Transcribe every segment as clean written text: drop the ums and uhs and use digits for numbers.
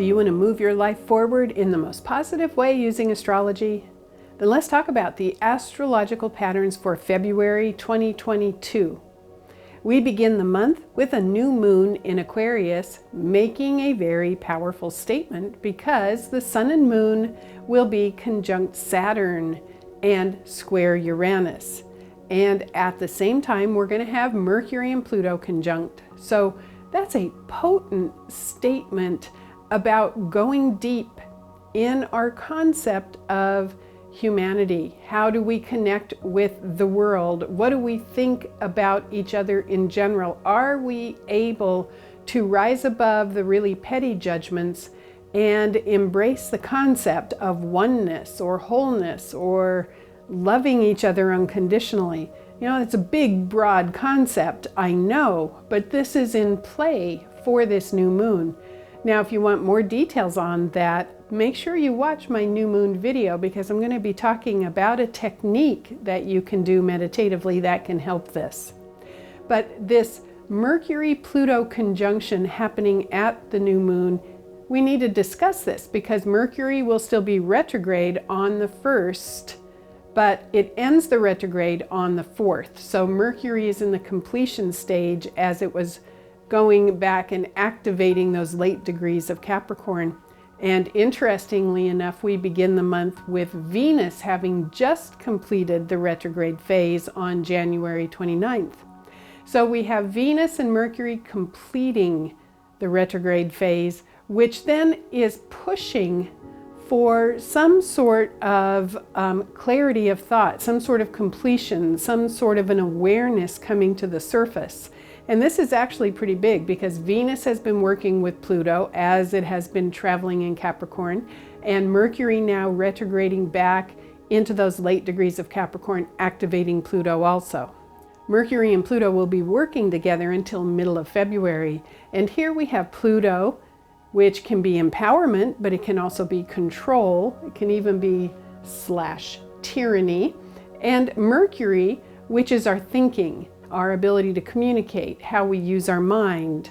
Do you want to move your life forward in the most positive way using astrology? Then let's talk about the astrological patterns for February 2022. We begin the month with a new moon in Aquarius, making a very powerful statement because the sun and moon will be conjunct Saturn and square Uranus. And at the same time, we're going to have Mercury and Pluto conjunct. So that's a potent statement about going deep in our concept of humanity. How do we connect with the world? What do we think about each other in general? Are we able to rise above the really petty judgments and embrace the concept of oneness or wholeness or loving each other unconditionally? You know, it's a big, broad concept, I know, but this is in play for this new moon. Now, if you want more details on that, make sure you watch my new moon video because I'm going to be talking about a technique that you can do meditatively that can help this. But this Mercury-Pluto conjunction happening at the new moon, we need to discuss this because Mercury will still be retrograde on the 1st, but it ends the retrograde on the 4th. So Mercury is in the completion stage as it was going back and activating those late degrees of Capricorn. And interestingly enough, we begin the month with Venus having just completed the retrograde phase on January 29th. So we have Venus and Mercury completing the retrograde phase, which then is pushing for some sort of clarity of thought, some sort of completion, some sort of an awareness coming to the surface. And this is actually pretty big because Venus has been working with Pluto as it has been traveling in Capricorn, and Mercury now retrograding back into those late degrees of Capricorn, activating Pluto also. Mercury and Pluto will be working together until middle of February. And here we have Pluto, which can be empowerment, but it can also be control. It can even be /tyranny. And Mercury, which is our thinking, our ability to communicate, how we use our mind.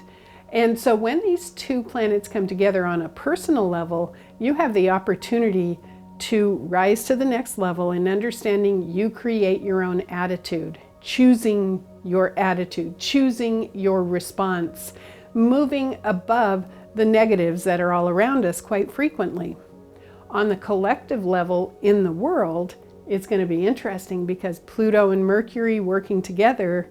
And so when these two planets come together on a personal level, you have the opportunity to rise to the next level in understanding you create your own attitude, choosing your attitude, choosing your response, moving above the negatives that are all around us quite frequently. On the collective level in the world, it's going to be interesting because Pluto and Mercury working together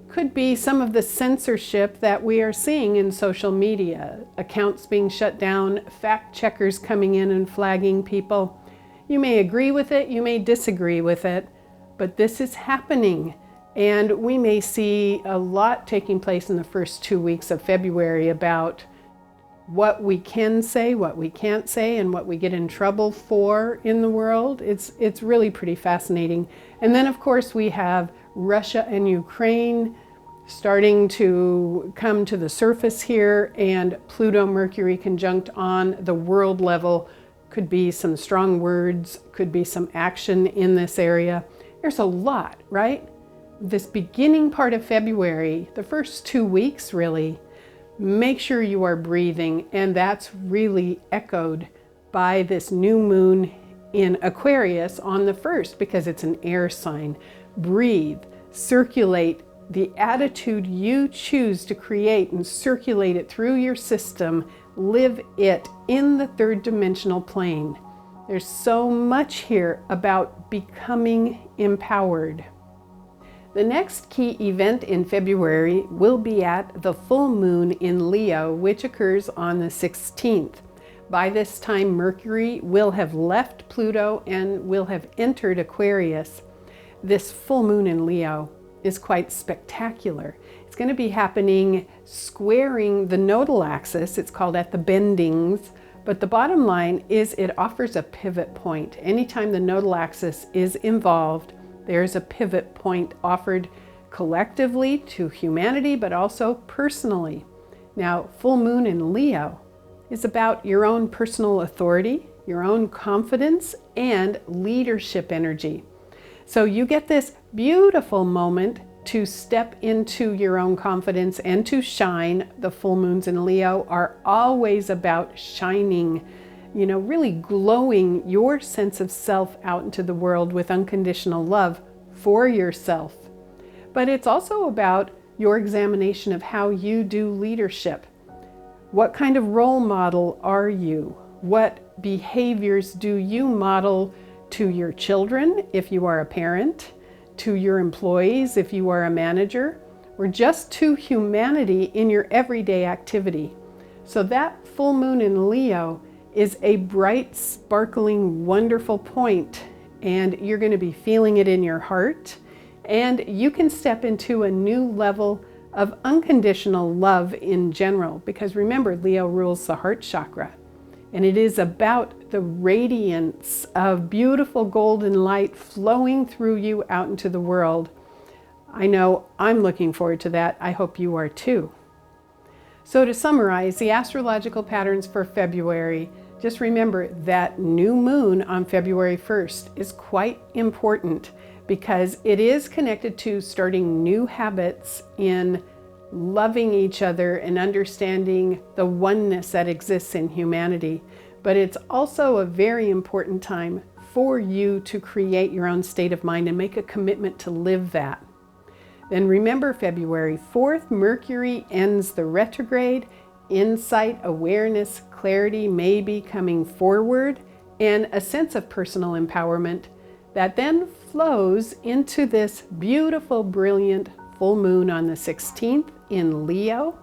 could be some of the censorship that we are seeing in social media, accounts being shut down, fact checkers coming in and flagging people. You may agree with it, you may disagree with it, but this is happening. And we may see a lot taking place in the first 2 weeks of February about what we can say, what we can't say, and what we get in trouble for in the world. It's really pretty fascinating. And then of course we have Russia and Ukraine starting to come to the surface here, and Pluto-Mercury conjunct on the world level could be some strong words, could be some action in this area. There's a lot, right? This beginning part of February, the first 2 weeks really, make sure you are breathing, and that's really echoed by this new moon in Aquarius on the 1st because it's an air sign. Breathe, circulate the attitude you choose to create and circulate it through your system. Live it in the 3rd dimensional plane. There's so much here about becoming empowered. The next key event in February will be at the full moon in Leo, which occurs on the 16th. By this time, Mercury will have left Pluto and will have entered Aquarius. This full moon in Leo is quite spectacular. It's going to be happening squaring the nodal axis. It's called at the bendings. But the bottom line is it offers a pivot point. Anytime the nodal axis is involved, there's a pivot point offered collectively to humanity, but also personally. Now, full moon in Leo is about your own personal authority, your own confidence, and leadership energy. So you get this beautiful moment to step into your own confidence and to shine. The full moons in Leo are always about shining, really glowing your sense of self out into the world with unconditional love for yourself. But it's also about your examination of how you do leadership. What kind of role model are you? What behaviors do you model to your children if you are a parent, to your employees if you are a manager, or just to humanity in your everyday activity? So that full moon in Leo is a bright, sparkling, wonderful point, and you're going to be feeling it in your heart, and you can step into a new level of unconditional love in general, because remember, Leo rules the heart chakra, and it is about the radiance of beautiful golden light flowing through you out into the world. I know I'm looking forward to that. I hope you are too. So to summarize the astrological patterns for February, just remember that new moon on February 1st is quite important because it is connected to starting new habits in loving each other and understanding the oneness that exists in humanity. But it's also a very important time for you to create your own state of mind and make a commitment to live that. Then remember, February 4th, Mercury ends the retrograde. Insight, awareness, clarity may be coming forward, and a sense of personal empowerment that then flows into this beautiful, brilliant full moon on the 16th in Leo,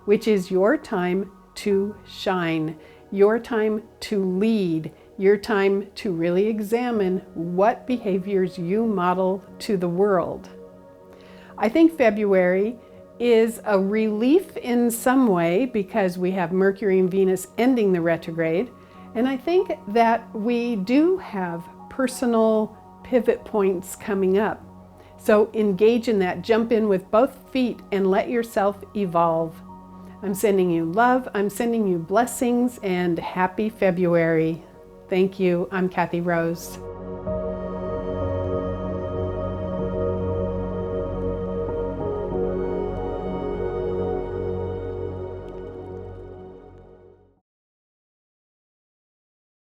which is your time to shine, your time to lead, your time to really examine what behaviors you model to the world. I think February is a relief in some way because we have Mercury and Venus ending the retrograde, and I think that we do have personal pivot points coming up. So engage in that, jump in with both feet and let yourself evolve. I'm sending you love, I'm sending you blessings, and happy February. Thank you. I'm Kathy Rose.